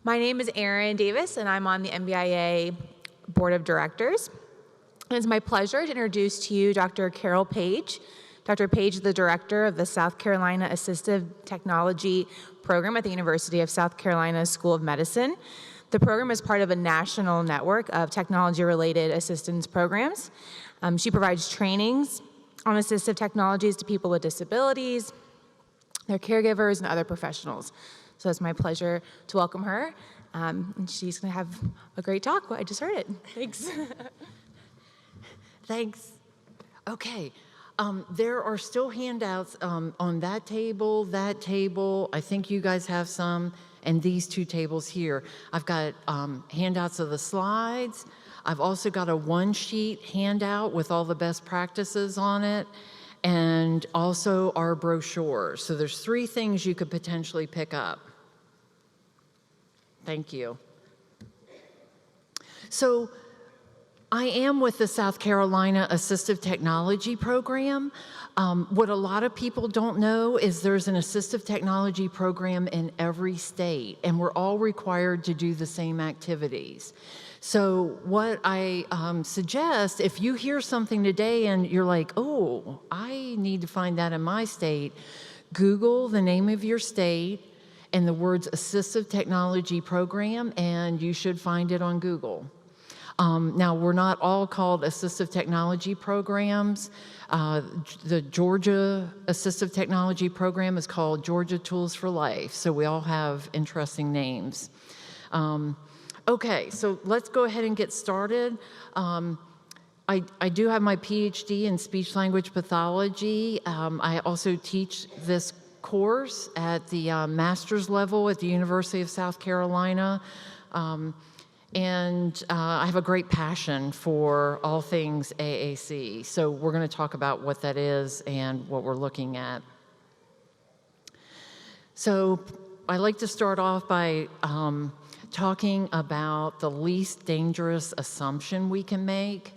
My name is Erin Davis, and I'm on the NBIA Board of Directors. And it's my pleasure to introduce to you Dr. Carol Page. Dr. Page is the director of the South Carolina Assistive Technology Program at the University of South Carolina School of Medicine. The program is part of a national network of technology-related assistance programs. She provides trainings on assistive technologies to people with disabilities, their caregivers, and other professionals. So it's my pleasure to welcome her, and she's going to have a great talk. I just heard it. Thanks. Thanks. Okay. There are still handouts on that table. I think you guys have some, and these two tables here. I've got handouts of the slides. I've also got a one-sheet handout with all the best practices on it, and also our brochure. So there's 3 things you could potentially pick up. Thank you. So I am with the South Carolina Assistive Technology Program. What a lot of people don't know is there's an assistive technology program in every state, and we're all required to do the same activities. So what I suggest, if you hear something today and you're like, oh, I need to find that in my state, Google the name of your state and the words Assistive Technology Program, and you should find it on Google. Now, we're not all called assistive technology programs. The Georgia Assistive Technology Program is called Georgia Tools for Life, so we all have interesting names. Okay, so let's go ahead and get started. I do have my PhD in speech-language pathology. I also teach this course at the master's level at the University of South Carolina. And I have a great passion for all things AAC. So we're going to talk about what that is and what we're looking at. So I like to start off by talking about the least dangerous assumption we can make.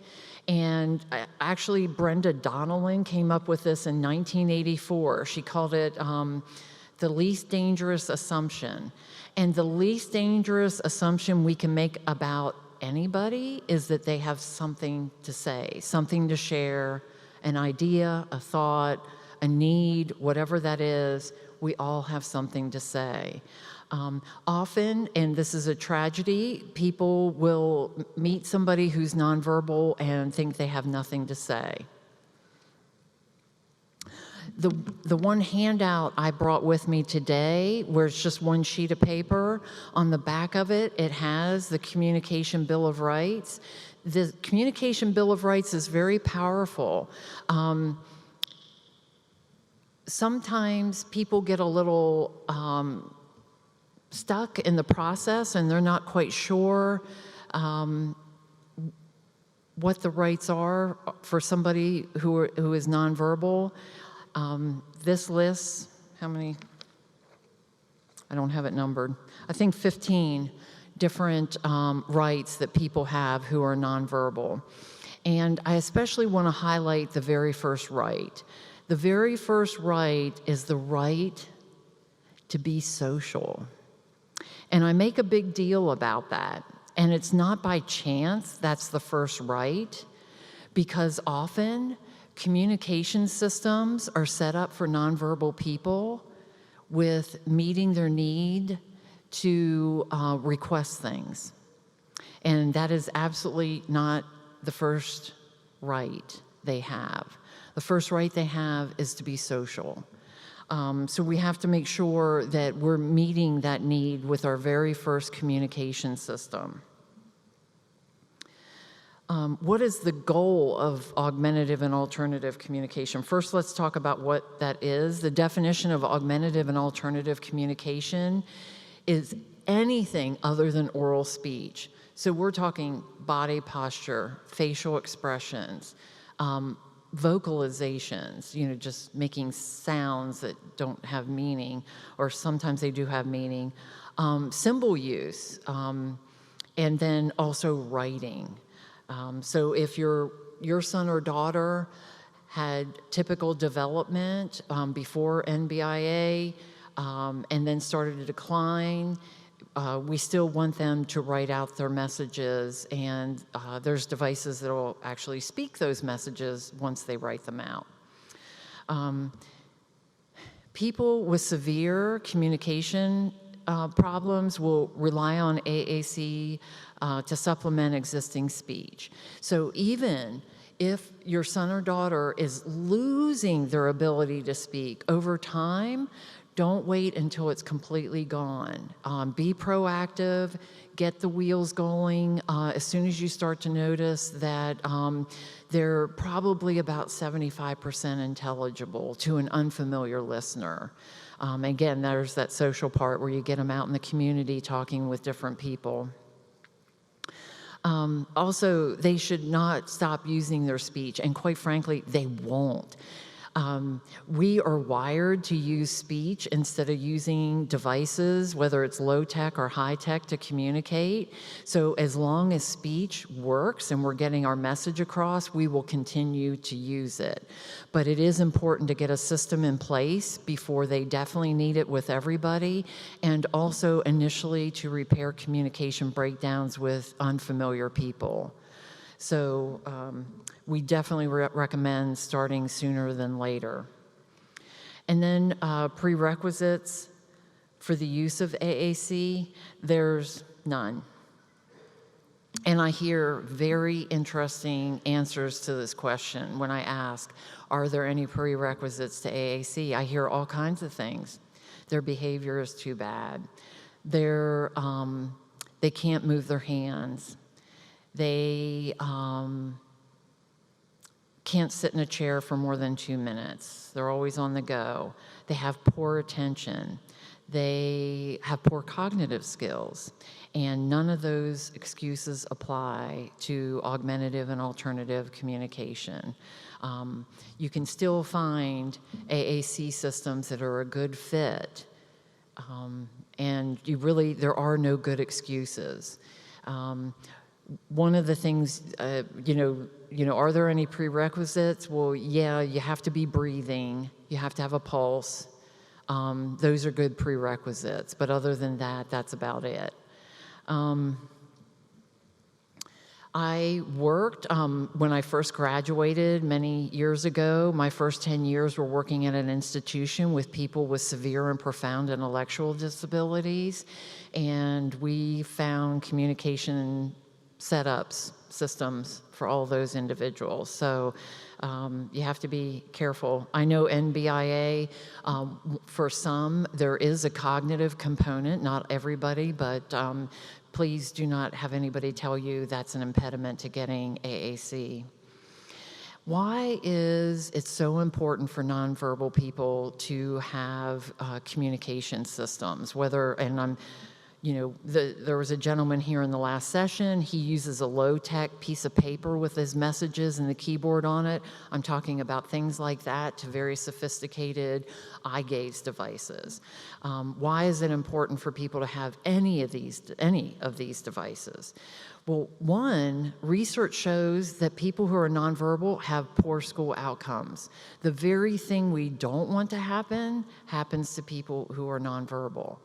And actually, Brenda Donnellan came up with this in 1984. She called it the least dangerous assumption. And the least dangerous assumption we can make about anybody is that they have something to say, something to share, an idea, a thought, a need, whatever that is, we all have something to say. Often, and this is a tragedy, people will meet somebody who's nonverbal and think they have nothing to say. The one handout I brought with me today, where it's just one sheet of paper, on the back of it, it has the Communication Bill of Rights. The Communication Bill of Rights is very powerful. Sometimes people get a little stuck in the process and they're not quite sure what the rights are for somebody who is nonverbal. This lists, how many? I don't have it numbered. I think 15 different rights that people have who are nonverbal. And I especially want to highlight the very first right. The very first right is the right to be social. And I make a big deal about that. And it's not by chance that's the first right, because often communication systems are set up for nonverbal people with meeting their need to request things. And that is absolutely not the first right they have. The first right they have is to be social. So we have to make sure that we're meeting that need with our very first communication system. What is the goal of augmentative and alternative communication? First, let's talk about what that is. The definition of augmentative and alternative communication is anything other than oral speech. So we're talking body posture, facial expressions, vocalizations, you know, just making sounds that don't have meaning, or sometimes they do have meaning, symbol use, and then also writing. So if your son or daughter had typical development before NBIA and then started to decline, we still want them to write out their messages, and there's devices that will actually speak those messages once they write them out. People with severe communication problems will rely on AAC to supplement existing speech. So even if your son or daughter is losing their ability to speak over time, don't wait until it's completely gone. Be proactive, get the wheels going. As soon as you start to notice that they're probably about 75% intelligible to an unfamiliar listener. Again, there's that social part where you get them out in the community talking with different people. Also, they should not stop using their speech, and quite frankly, they won't. We are wired to use speech instead of using devices, whether it's low-tech or high-tech, to communicate. So as long as speech works and we're getting our message across, we will continue to use it. But it is important to get a system in place before they definitely need it with everybody, and also initially to repair communication breakdowns with unfamiliar people. So we definitely recommend starting sooner than later. And then prerequisites for the use of AAC, there's none. And I hear very interesting answers to this question when I ask, are there any prerequisites to AAC? I hear all kinds of things. Their behavior is too bad. They can't move their hands. They can't sit in a chair for more than 2 minutes. They're always on the go. They have poor attention. They have poor cognitive skills. And none of those excuses apply to augmentative and alternative communication. You can still find AAC systems that are a good fit. And there are no good excuses. One of the things, are there any prerequisites? Well, yeah, you have to be breathing. You have to have a pulse. Those are good prerequisites. But other than that, that's about it. I worked, when I first graduated many years ago, my first 10 years were working at an institution with people with severe and profound intellectual disabilities. And we found communication setups, systems for all those individuals. So you have to be careful. I know NBIA, for some, there is a cognitive component, not everybody, but please do not have anybody tell you that's an impediment to getting AAC. Why is it so important for nonverbal people to have communication systems? There was a gentleman here in the last session. He uses a low-tech piece of paper with his messages and the keyboard on it. I'm talking about things like that to very sophisticated eye gaze devices. Why is it important for people to have any of these devices? Well, one, research shows that people who are nonverbal have poor school outcomes. The very thing we don't want to happen happens to people who are nonverbal.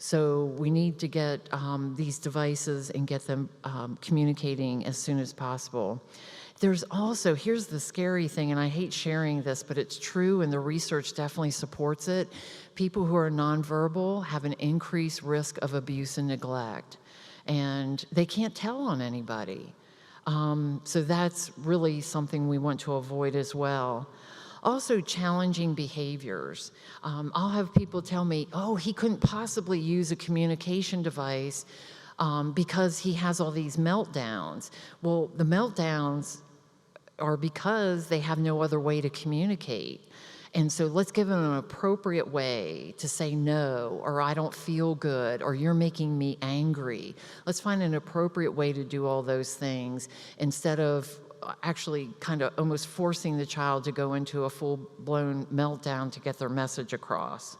So we need to get these devices and get them communicating as soon as possible. There's also, here's the scary thing, and I hate sharing this, but it's true and the research definitely supports it. People who are nonverbal have an increased risk of abuse and neglect, and they can't tell on anybody. So that's really something we want to avoid as well. Also, challenging behaviors. I'll have people tell me, oh, he couldn't possibly use a communication device because he has all these meltdowns. Well, the meltdowns are because they have no other way to communicate. And so let's give them an appropriate way to say no, or I don't feel good, or you're making me angry. Let's find an appropriate way to do all those things instead of actually kind of almost forcing the child to go into a full-blown meltdown to get their message across.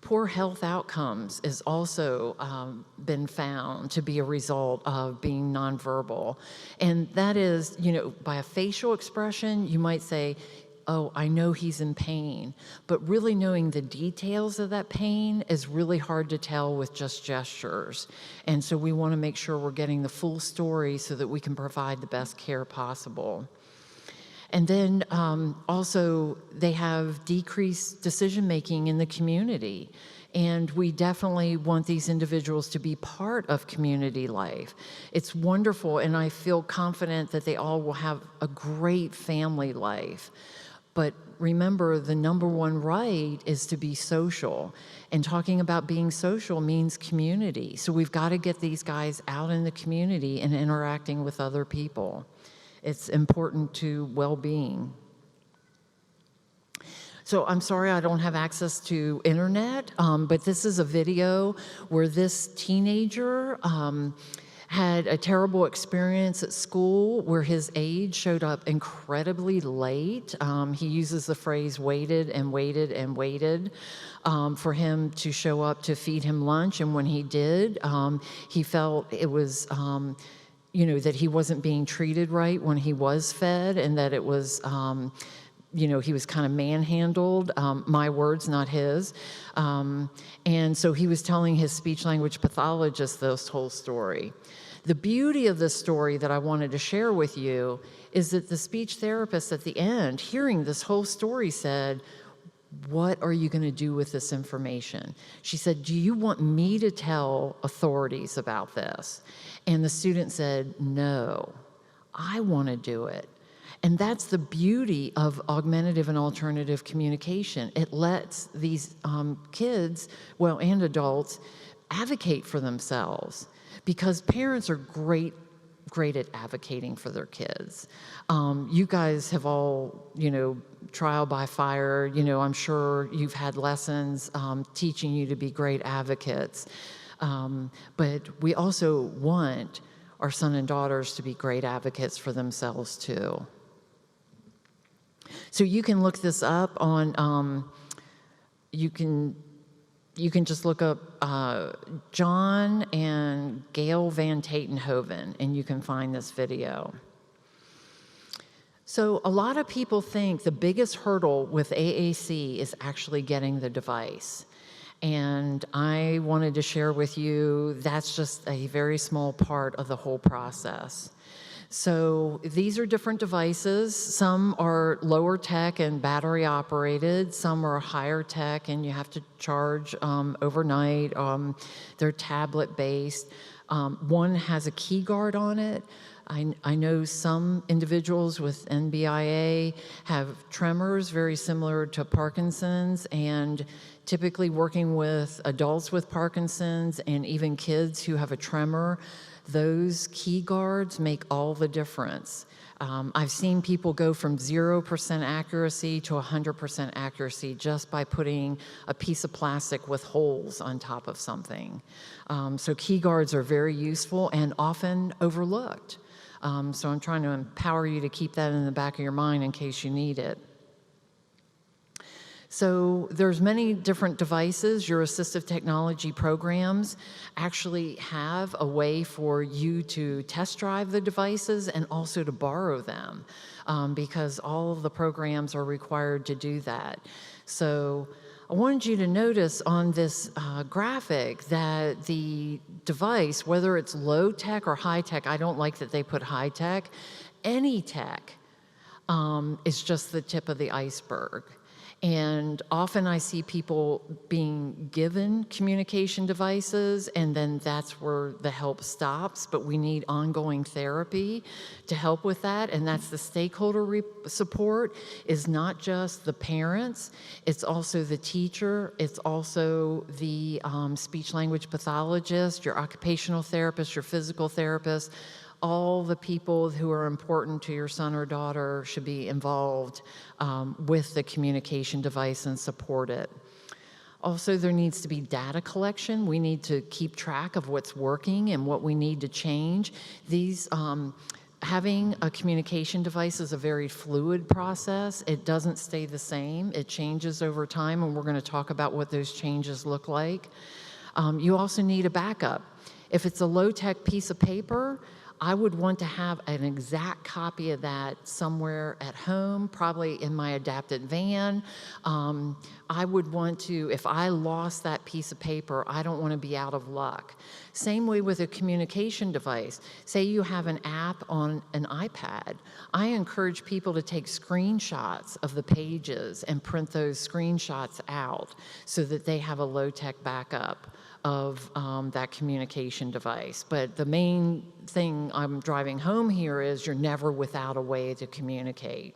Poor health outcomes is also been found to be a result of being nonverbal. And that is, by a facial expression, you might say, oh, I know he's in pain, but really knowing the details of that pain is really hard to tell with just gestures. And so we want to make sure we're getting the full story so that we can provide the best care possible. And then also they have decreased decision-making in the community. And we definitely want these individuals to be part of community life. It's wonderful, and I feel confident that they all will have a great family life. But remember, the number one right is to be social. And talking about being social means community. So we've got to get these guys out in the community and interacting with other people. It's important to well-being. So I'm sorry I don't have access to internet, but this is a video where this teenager had a terrible experience at school where his aide showed up incredibly late. He uses the phrase waited and waited and waited for him to show up to feed him lunch. And when he did, he felt it was, that he wasn't being treated right when he was fed, and that it was, he was kind of manhandled, my words, not his. And so he was telling his speech-language pathologist this whole story. The beauty of this story that I wanted to share with you is that the speech therapist at the end, hearing this whole story, said, "What are you going to do with this information?" She said, "Do you want me to tell authorities about this?" And the student said, "No, I want to do it." And that's the beauty of augmentative and alternative communication. It lets these kids, and adults, advocate for themselves, because parents are great at advocating for their kids. You guys have all, trial by fire, I'm sure you've had lessons teaching you to be great advocates. But we also want our sons and daughters to be great advocates for themselves too. So you can look this up on, you can just look up John and Gail Van Tatenhoven, and you can find this video. So a lot of people think the biggest hurdle with AAC is actually getting the device. And I wanted to share with you that's just a very small part of the whole process. So these are different devices. Some are lower tech and battery operated. Some are higher tech and you have to charge overnight. They're tablet based. One has a key guard on it. I know some individuals with NBIA have tremors very similar to Parkinson's, and typically working with adults with Parkinson's and even kids who have a tremor, those key guards make all the difference. I've seen people go from 0% accuracy to 100% accuracy just by putting a piece of plastic with holes on top of something. So key guards are very useful and often overlooked. So I'm trying to empower you to keep that in the back of your mind in case you need it. So there's many different devices. Your assistive technology programs actually have a way for you to test drive the devices and also to borrow them, because all of the programs are required to do that. So I wanted you to notice on this graphic that the device, whether it's low tech or high tech, I don't like that they put high tech, any tech is just the tip of the iceberg. And often I see people being given communication devices, and then that's where the help stops. But we need ongoing therapy to help with that. And that's the stakeholder support is not just the parents, it's also the teacher, it's also the speech-language pathologist, your occupational therapist, your physical therapist. All the people who are important to your son or daughter should be involved with the communication device and support it. Also, there needs to be data collection. We need to keep track of what's working and what we need to change. These, having a communication device is a very fluid process. It doesn't stay the same. It changes over time, and we're going to talk about what those changes look like. You also need a backup. If it's a low-tech piece of paper, I would want to have an exact copy of that somewhere at home, probably in my adapted van. I would want to, if I lost that piece of paper, I don't want to be out of luck. Same way with a communication device. Say you have an app on an iPad. I encourage people to take screenshots of the pages and print those screenshots out so that they have a low-tech backup of that communication device. But the main thing I'm driving home here is you're never without a way to communicate.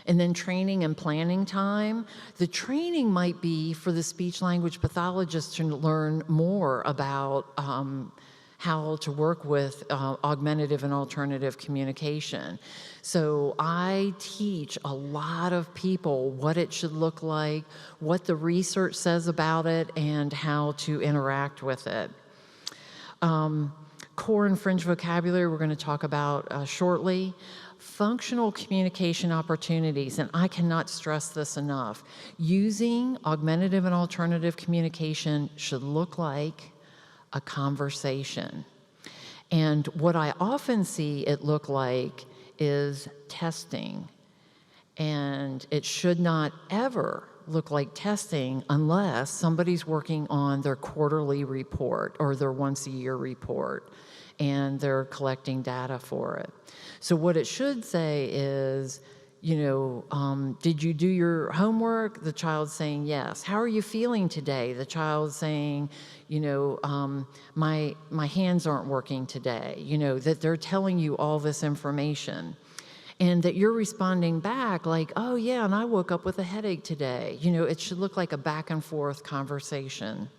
And then training and planning time. The training might be for the speech-language pathologist to learn more about how to work with augmentative and alternative communication. So I teach a lot of people what it should look like, what the research says about it, and how to interact with it. Core and fringe vocabulary we're going to talk about shortly. Functional communication opportunities, and I cannot stress this enough. Using augmentative and alternative communication should look like a conversation. And what I often see it look like is testing. And it should not ever look like testing unless somebody's working on their quarterly report or their once-a-year report and they're collecting data for it. So what it should say is, did you do your homework? The child's saying yes. How are you feeling today? The child's saying, my hands aren't working today. That they're telling you all this information. And that you're responding back like, oh yeah, and I woke up with a headache today. It should look like a back and forth conversation.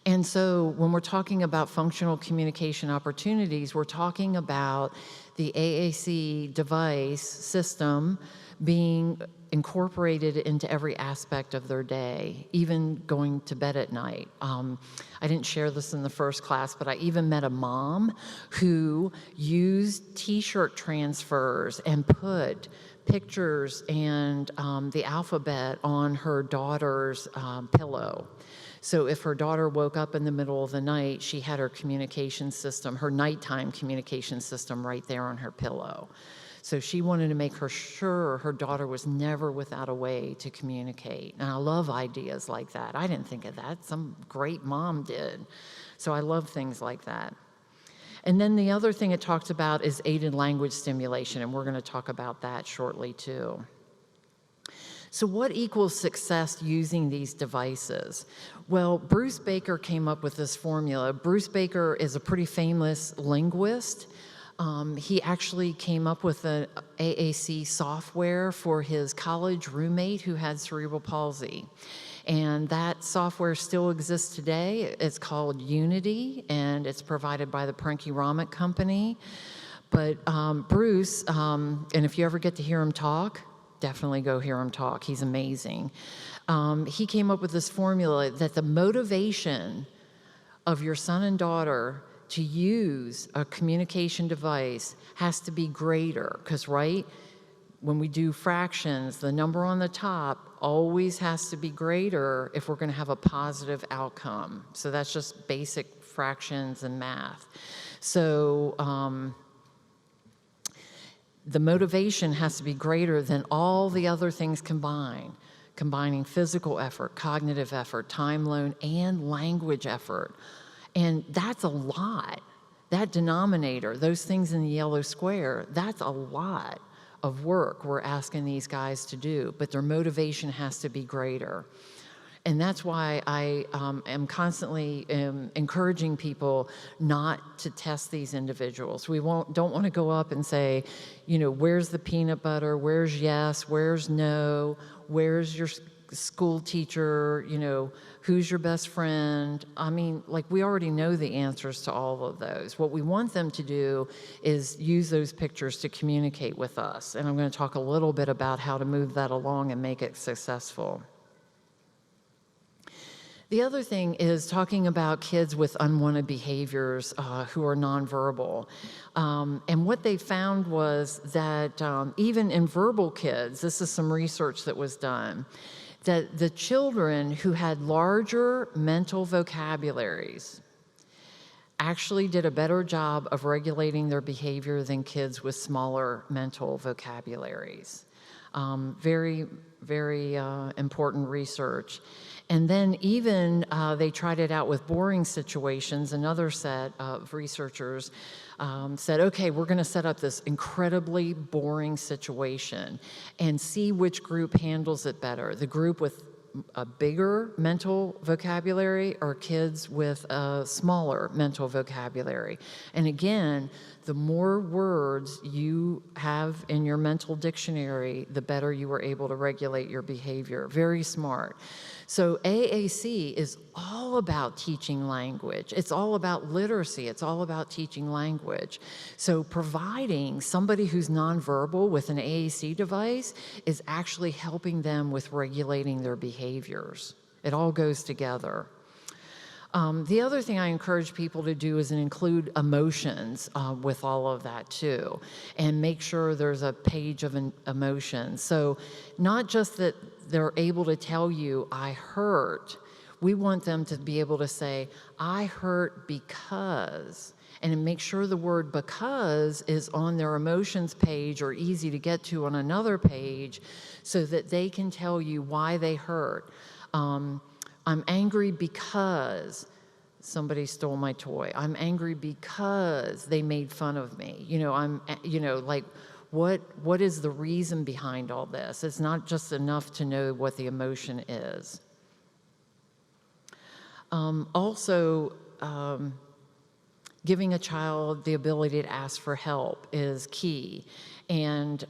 And so when we're talking about functional communication opportunities, we're talking about the AAC device system being incorporated into every aspect of their day, even going to bed at night. I didn't share this in the first class, but I even met a mom who used T-shirt transfers and put pictures and the alphabet on her daughter's pillow. So if her daughter woke up in the middle of the night, she had her communication system, her nighttime communication system right there on her pillow. So she wanted to make sure her daughter was never without a way to communicate. And I love ideas like that. I didn't think of that. Some great mom did. So I love things like that. And then the other thing it talks about is aided language stimulation, and we're going to talk about that shortly too. So what equals success using these devices? Well, Bruce Baker came up with this formula. Bruce Baker is a pretty famous linguist. He actually came up with an AAC software for his college roommate who had cerebral palsy. And that software still exists today. It's called Unity, and it's provided by the Parenke-Ramick Company. But Bruce, and if you ever get to hear him talk, definitely go hear him talk. He's amazing. He came up with this formula that the motivation of your son and daughter to use a communication device has to be greater, because, right, when we do fractions, the number on the top always has to be greater if we're going to have a positive outcome. So that's just basic fractions and math. So the motivation has to be greater than all the other things combined, combining physical effort, cognitive effort, time loan, and language effort. And that's a lot. That denominator, those things in the yellow square, that's a lot of work we're asking these guys to do, but their motivation has to be greater. And that's why I am constantly encouraging people not to test these individuals. We don't want to go up and say, where's the peanut butter? Where's yes? Where's no? Where's your school teacher? Who's your best friend? I mean, we already know the answers to all of those. What we want them to do is use those pictures to communicate with us. And I'm going to talk a little bit about how to move that along and make it successful. The other thing is talking about kids with unwanted behaviors who are nonverbal. And what they found was that even in verbal kids, this is some research that was done, that the children who had larger mental vocabularies actually did a better job of regulating their behavior than kids with smaller mental vocabularies. Very, very important research. And then even they tried it out with boring situations. Another set of researchers said, okay, we're going to set up this incredibly boring situation and see which group handles it better. The group with a bigger mental vocabulary or kids with a smaller mental vocabulary. And again, the more words you have in your mental dictionary, the better you are able to regulate your behavior. Very smart. So AAC is all about teaching language. It's all about literacy. It's all about teaching language. So providing somebody who's nonverbal with an AAC device is actually helping them with regulating their behaviors. It all goes together. The other thing I encourage people to do is include emotions with all of that too, and make sure there's a page of emotions. So not just that they're able to tell you, I hurt. We want them to be able to say, I hurt because, and make sure the word because is on their emotions page or easy to get to on another page so that they can tell you why they hurt. I'm angry because somebody stole my toy. I'm angry because they made fun of me. Like, what is the reason behind all this? It's not just enough to know what the emotion is. Also, giving a child the ability to ask for help is key. And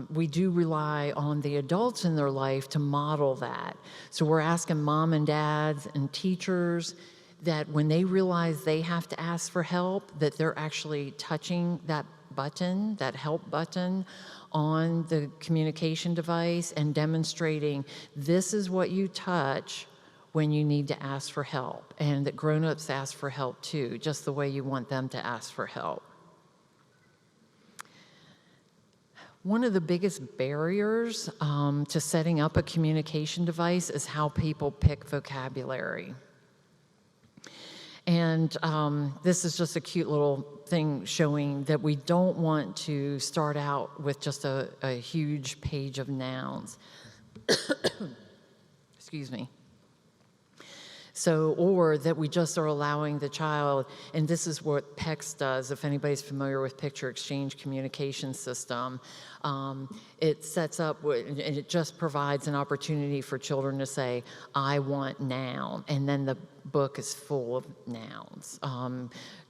we do rely on the adults in their life to model that. So we're asking mom and dads and teachers that when they realize they have to ask for help, that they're actually touching that button, that help button on the communication device and demonstrating this is what you touch when you need to ask for help, and that grown-ups ask for help too, just the way you want them to ask for help. One of the biggest barriers to setting up a communication device is how people pick vocabulary. And this is just a cute little thing showing that we don't want to start out with just a huge page of nouns. Excuse me. So, or that we just are allowing the child, and this is what PECS does, if anybody's familiar with Picture Exchange Communication System, it sets up, and it just provides an opportunity for children to say, I want noun, and then the book is full of nouns.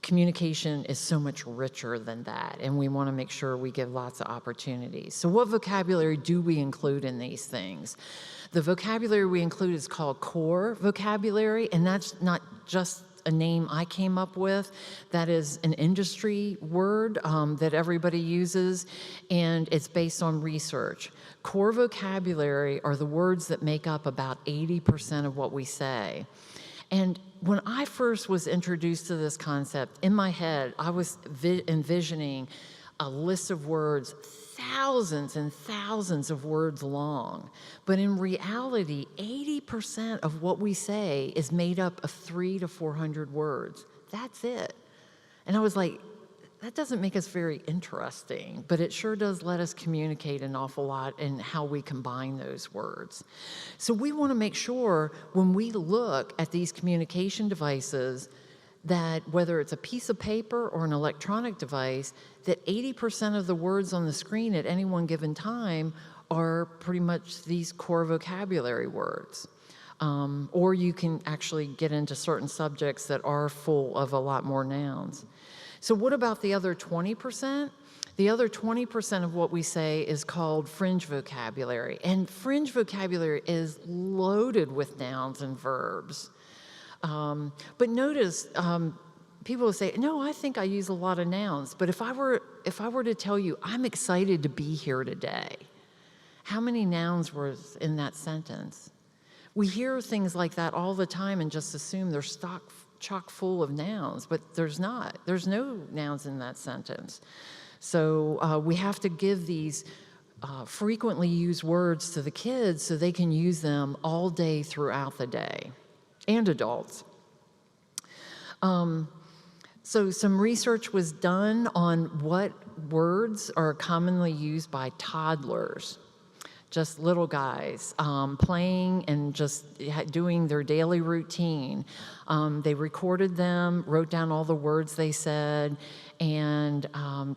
Communication is so much richer than that, and we want to make sure we give lots of opportunities. So what vocabulary do we include in these things? The vocabulary we include is called core vocabulary, and that's not just a name I came up with. That is an industry word that everybody uses, and it's based on research. Core vocabulary are the words that make up about 80% of what we say. And when I first was introduced to this concept, in my head, I was envisioning a list of words, thousands and thousands of words long. But in reality, 80% of what we say is made up of 300 to 400 words. That's it. And I was like, that doesn't make us very interesting, but it sure does let us communicate an awful lot in how we combine those words. So we want to make sure when we look at these communication devices that whether it's a piece of paper or an electronic device, that 80% of the words on the screen at any one given time are pretty much these core vocabulary words. Or you can actually get into certain subjects that are full of a lot more nouns. So what about the other 20%? The other 20% of what we say is called fringe vocabulary. And fringe vocabulary is loaded with nouns and verbs. But notice, people will say, no, I think I use a lot of nouns. But if I were to tell you, I'm excited to be here today, how many nouns were in that sentence? We hear things like that all the time and just assume they're chock full of nouns, but there's not. There's no nouns in that sentence. So we have to give these frequently used words to the kids so they can use them all day throughout the day, and adults. So some research was done on what words are commonly used by toddlers, just little guys, playing and just doing their daily routine. They recorded them, wrote down all the words they said, and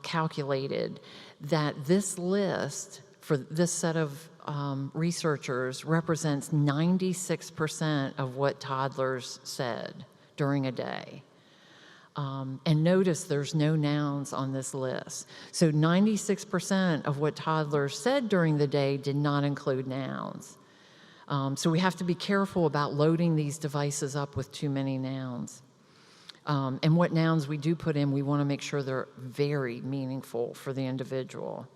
calculated that this list for this set of researchers represents 96% of what toddlers said during a day. And notice there's no nouns on this list. So 96% of what toddlers said during the day did not include nouns. So we have to be careful about loading these devices up with too many nouns. And what nouns we do put in, we want to make sure they're very meaningful for the individual.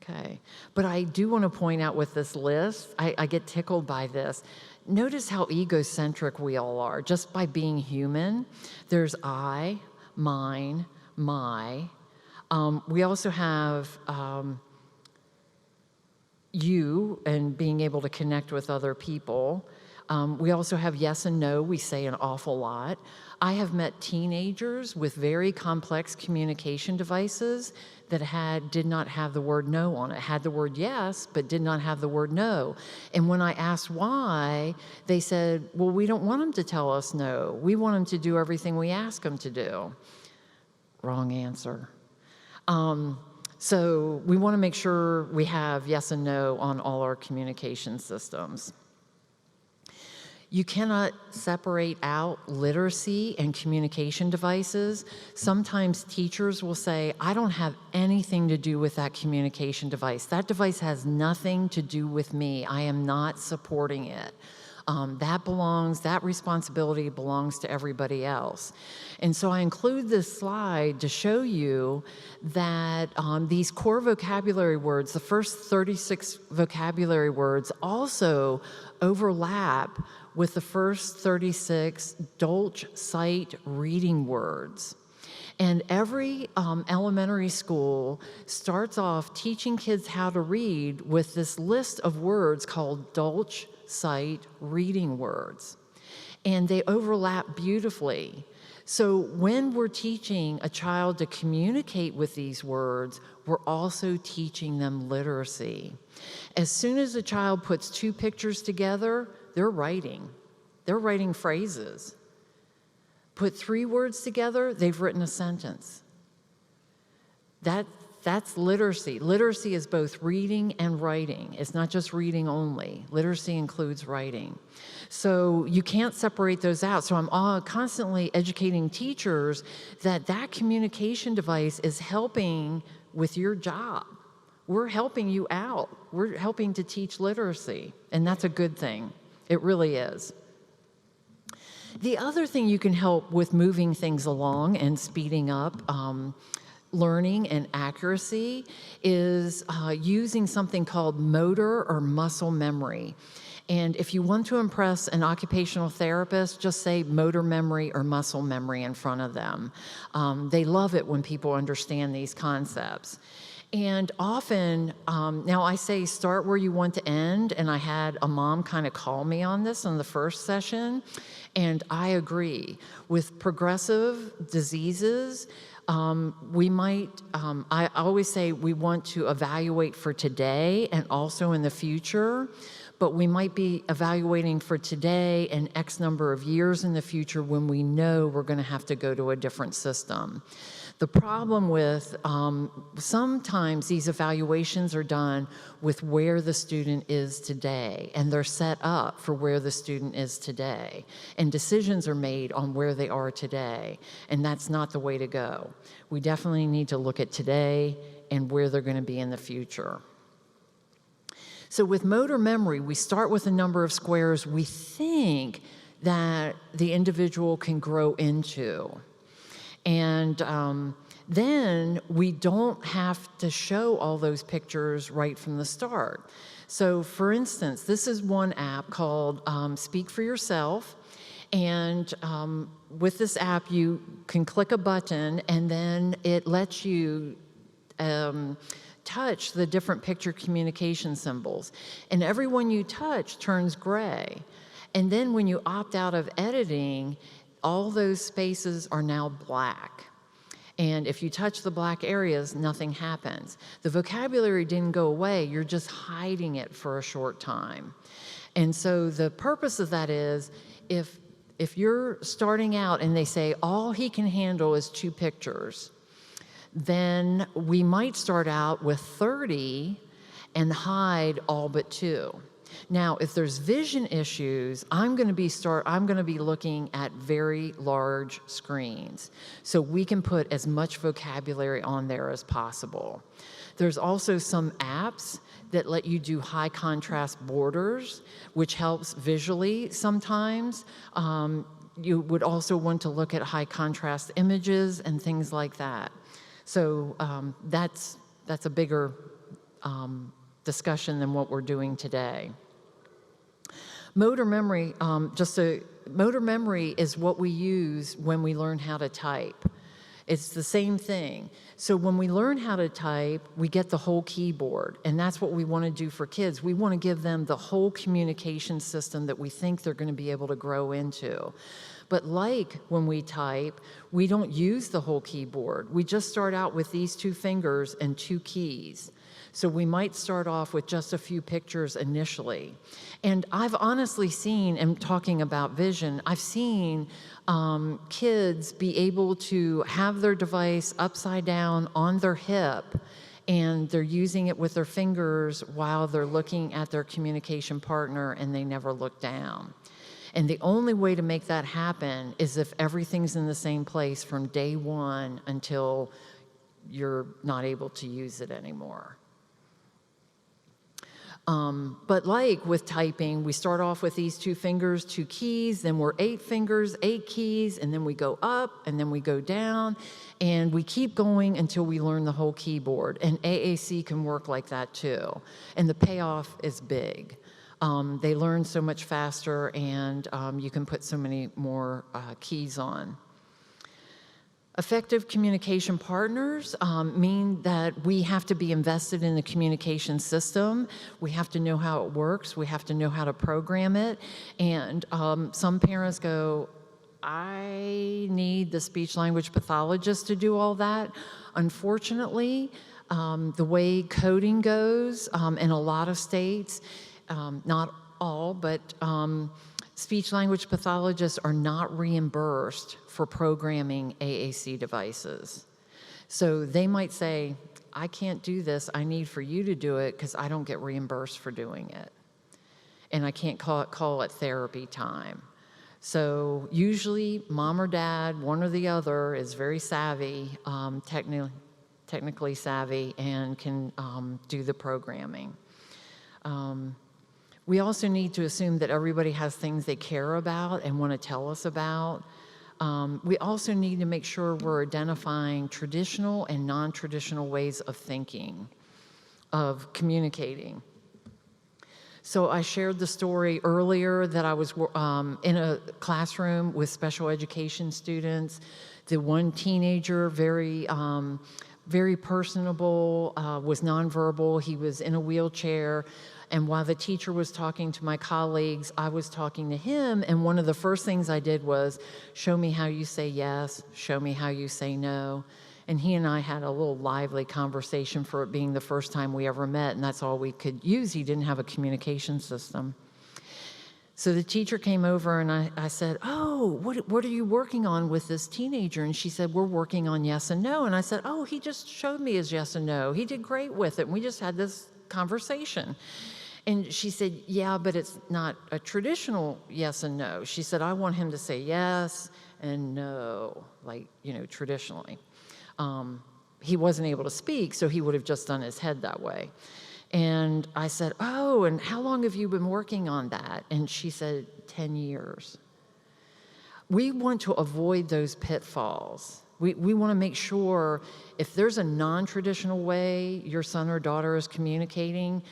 Okay, but I do want to point out with this list, I get tickled by this. Notice how egocentric we all are, just by being human. There's I, mine, my. We also have you and being able to connect with other people. We also have yes and no. We say an awful lot. I have met teenagers with very complex communication devices that did not have the word no on it. Had the word yes, but did not have the word no. And when I asked why, they said, well, we don't want them to tell us no. We want them to do everything we ask them to do. Wrong answer. So we want to make sure we have yes and no on all our communication systems. You cannot separate out literacy and communication devices. Sometimes teachers will say, I don't have anything to do with that communication device. That device has nothing to do with me. I am not supporting it. That responsibility belongs to everybody else. And so I include this slide to show you that these core vocabulary words, the first 36 vocabulary words, also overlap with the first 36 Dolch sight reading words. And every elementary school starts off teaching kids how to read with this list of words called Dolch sight reading words. And they overlap beautifully. So when we're teaching a child to communicate with these words, we're also teaching them literacy. As soon as a child puts two pictures together, they're writing. They're writing phrases. Put three words together, they've written a sentence. That's literacy. Literacy is both reading and writing. It's not just reading only. Literacy includes writing. So you can't separate those out. So I'm constantly educating teachers that communication device is helping with your job. We're helping you out. We're helping to teach literacy, and that's a good thing. It really is. The other thing you can help with moving things along and speeding up learning and accuracy is using something called motor or muscle memory. And if you want to impress an occupational therapist, just say motor memory or muscle memory in front of them. They love it when people understand these concepts. And often, now I say start where you want to end, and I had a mom kind of call me on this in the first session, and I agree. With progressive diseases, we might, I always say we want to evaluate for today and also in the future, but we might be evaluating for today and X number of years in the future when we know we're going to have to go to a different system. The problem with sometimes these evaluations are done with where the student is today, and they're set up for where the student is today, and decisions are made on where they are today, and that's not the way to go. We definitely need to look at today and where they're going to be in the future. So with motor memory, we start with a number of squares we think that the individual can grow into. And then we don't have to show all those pictures right from the start. So for instance, this is one app called Speak for Yourself. And with this app, you can click a button and then it lets you touch the different picture communication symbols. And every one you touch turns gray. And then when you opt out of editing, All those spaces are now black. And if you touch the black areas, nothing happens. The vocabulary didn't go away, you're just hiding it for a short time. And so the purpose of that is, if you're starting out and they say all he can handle is 2 pictures, then we might start out with 30 and hide all but 2. Now, if there's vision issues, I'm going to be looking at very large screens, so we can put as much vocabulary on there as possible. There's also some apps that let you do high contrast borders, which helps visually sometimes. You would also want to look at high contrast images and things like that. So that's a bigger discussion than what we're doing today. Motor memory, motor memory is what we use when we learn how to type. It's the same thing. So when we learn how to type, we get the whole keyboard, and that's what we want to do for kids. We want to give them the whole communication system that we think they're going to be able to grow into. But like when we type, we don't use the whole keyboard. We just start out with these 2 fingers and 2 keys. So we might start off with just a few pictures initially. And I've honestly seen, and talking about vision, I've seen kids be able to have their device upside down on their hip, and they're using it with their fingers while they're looking at their communication partner, and they never look down. And the only way to make that happen is if everything's in the same place from day 1 until you're not able to use it anymore. But like with typing, we start off with these 2 fingers, 2 keys, then we're 8 fingers, 8 keys, and then we go up, and then we go down, and we keep going until we learn the whole keyboard. And AAC can work like that too. And the payoff is big. They learn so much faster, and you can put so many more keys on. Effective communication partners mean that we have to be invested in the communication system. We have to know how it works. We have to know how to program it. And some parents go, I need the speech-language pathologist to do all that. Unfortunately, the way coding goes in a lot of states, not all, but speech-language pathologists are not reimbursed for programming AAC devices. So they might say, I can't do this, I need for you to do it because I don't get reimbursed for doing it. And I can't call it therapy time. So usually mom or dad, one or the other, is very savvy, technically savvy, and can do the programming. We also need to assume that everybody has things they care about and want to tell us about. We also need to make sure we're identifying traditional and non-traditional ways of thinking, of communicating. So I shared the story earlier that I was in a classroom with special education students. The one teenager, very personable, was nonverbal. He was in a wheelchair. And while the teacher was talking to my colleagues, I was talking to him, and one of the first things I did was, show me how you say yes, show me how you say no. And he and I had a little lively conversation for it being the first time we ever met, and that's all we could use. He didn't have a communication system. So the teacher came over, and I said, oh, what are you working on with this teenager? And she said, we're working on yes and no. And I said, oh, he just showed me his yes and no. He did great with it, and we just had this conversation. And she said, yeah, but it's not a traditional yes and no. She said, I want him to say yes and no, like, traditionally. He wasn't able to speak, so he would have just done his head that way. And I said, oh, and how long have you been working on that? And she said, 10 years. We want to avoid those pitfalls. We want to make sure if there's a non-traditional way your son or daughter is communicating,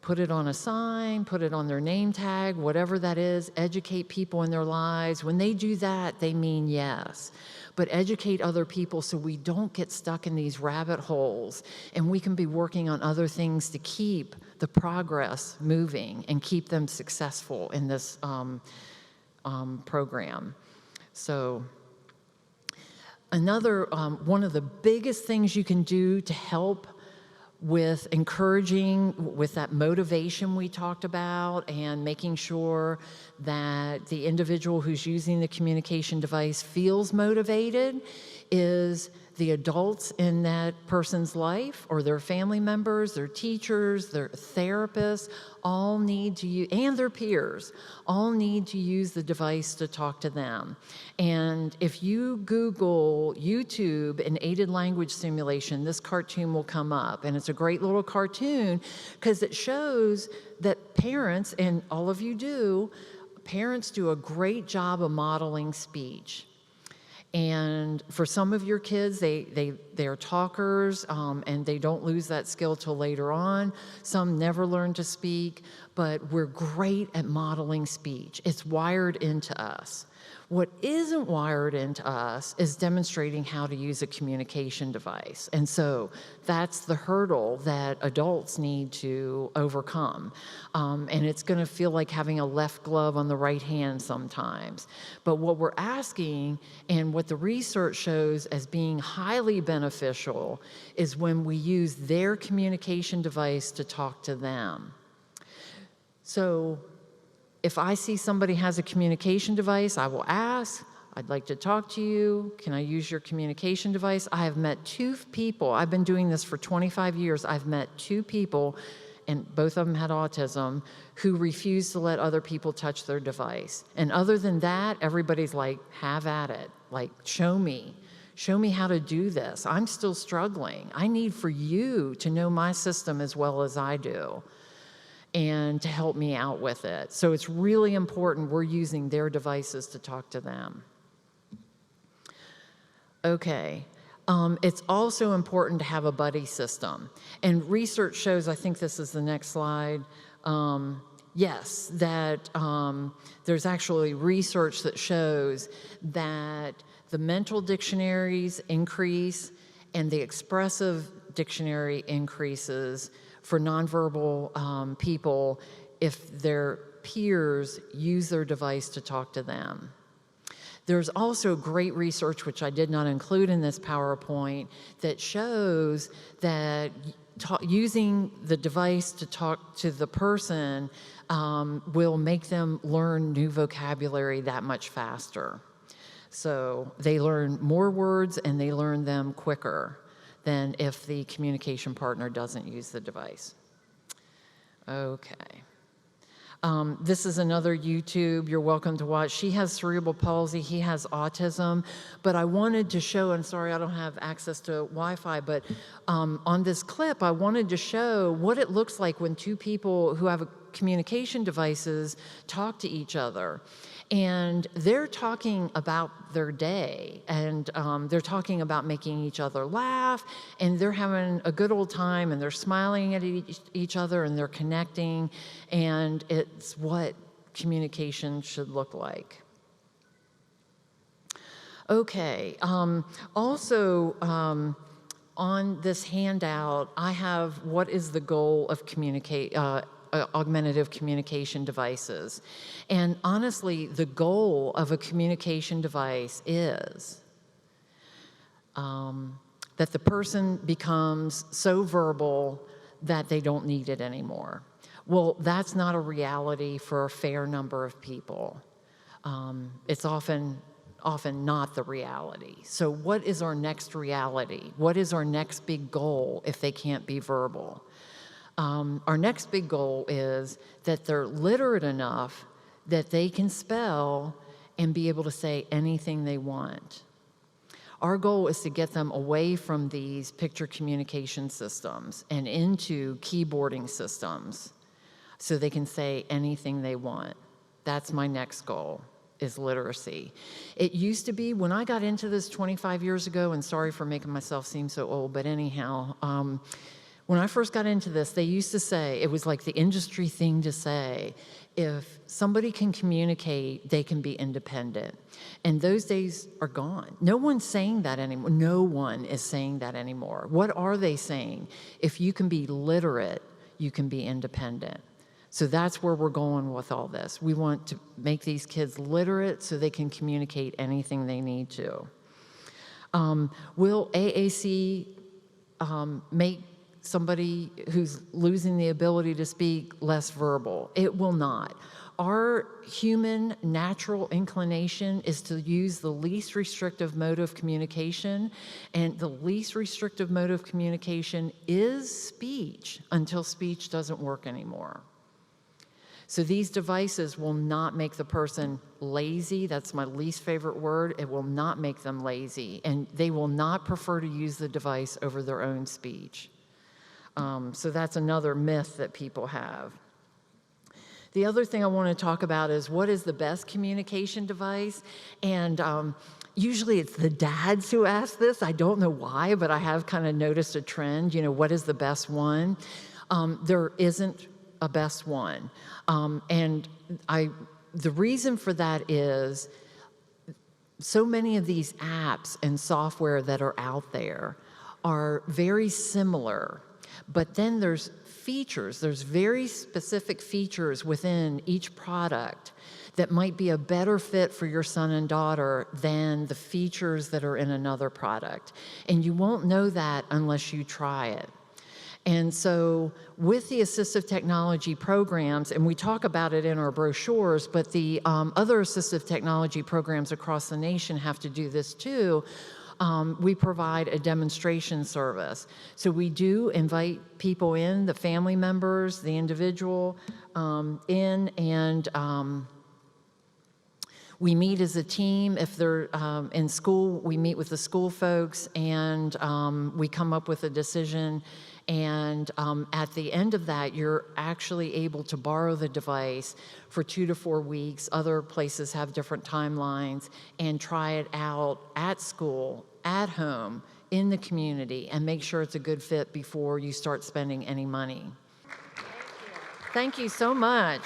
put it on a sign, put it on their name tag, whatever that is, educate people in their lives. When they do that, they mean yes. But educate other people so we don't get stuck in these rabbit holes, and we can be working on other things to keep the progress moving and keep them successful in this program. So another, one of the biggest things you can do to help with encouraging, with that motivation we talked about, and making sure that the individual who's using the communication device feels motivated, is the adults in that person's life, or their family members, their teachers, their therapists, all need to use, and their peers, all need to use the device to talk to them. And if you Google YouTube and aided language simulation, this cartoon will come up. And it's a great little cartoon because it shows that parents, and all of you do, parents do a great job of modeling speech. And for some of your kids, they're talkers, and they don't lose that skill till later on. Some never learn to speak, but we're great at modeling speech. It's wired into us. What isn't wired into us is demonstrating how to use a communication device. And so that's the hurdle that adults need to overcome. And it's going to feel like having a left glove on the right hand sometimes. But what we're asking, and what the research shows as being highly beneficial, is when we use their communication device to talk to them. So if I see somebody has a communication device, I will ask, I'd like to talk to you. Can I use your communication device? I have met 2 people. I've been doing this for 25 years. I've met 2 people, and both of them had autism, who refused to let other people touch their device. And other than that, everybody's like, have at it. Like, show me. Show me how to do this. I'm still struggling. I need for you to know my system as well as I do, and to help me out with it. So it's really important we're using their devices to talk to them. Okay. It's also important to have a buddy system. And research shows, I think this is the next slide, yes, that there's actually research that shows that the mental dictionaries increase and the expressive dictionary increases for nonverbal people if their peers use their device to talk to them. There's also great research, which I did not include in this PowerPoint, that shows that using the device to talk to the person will make them learn new vocabulary that much faster. So they learn more words and they learn them quicker than if the communication partner doesn't use the device. Okay. This is another YouTube you're welcome to watch. She has cerebral palsy, he has autism, but I wanted to show, and sorry I don't have access to Wi-Fi, but on this clip I wanted to show what it looks like when 2 people who have communication devices talk to each other. And they're talking about their day, and they're talking about making each other laugh, and they're having a good old time, and they're smiling at each other, and they're connecting, and it's what communication should look like. Okay, also on this handout, I have what is the goal of augmentative communication devices. And honestly, the goal of a communication device is that the person becomes so verbal that they don't need it anymore. Well, that's not a reality for a fair number of people. It's often not the reality. So what is our next reality? What is our next big goal if they can't be verbal? Our next big goal is that they're literate enough that they can spell and be able to say anything they want. Our goal is to get them away from these picture communication systems and into keyboarding systems so they can say anything they want. That's my next goal, is literacy. It used to be, when I got into this 25 years ago, and sorry for making myself seem so old, but anyhow, when I first got into this, they used to say, it was like the industry thing to say, if somebody can communicate, they can be independent. And those days are gone. No one's saying that anymore. No one is saying that anymore. What are they saying? If you can be literate, you can be independent. So that's where we're going with all this. We want to make these kids literate so they can communicate anything they need to. Will AAC make somebody who's losing the ability to speak less verbal? It will not. Our human natural inclination is to use the least restrictive mode of communication, and the least restrictive mode of communication is speech until speech doesn't work anymore. So these devices will not make the person lazy. That's my least favorite word. It will not make them lazy, and they will not prefer to use the device over their own speech. So that's another myth that people have. The other thing I want to talk about is what is the best communication device? And usually it's the dads who ask this. I don't know why, but I have kind of noticed a trend. You know, what is the best one? There isn't a best one. And the reason for that is so many of these apps and software that are out there are very similar, but then there's features, there's very specific features within each product that might be a better fit for your son and daughter than the features that are in another product. And you won't know that unless you try it. And so with the assistive technology programs, and we talk about it in our brochures, but the other assistive technology programs across the nation have to do this too. We provide a demonstration service. So we do invite people in, the family members, the individual in, and we meet as a team. If they're in school, we meet with the school folks, and we come up with a decision. And at the end of that, you're actually able to borrow the device for 2 to 4 weeks. Other places have different timelines, and try it out at school, at home, in the community, and make sure it's a good fit before you start spending any money. Thank you so much.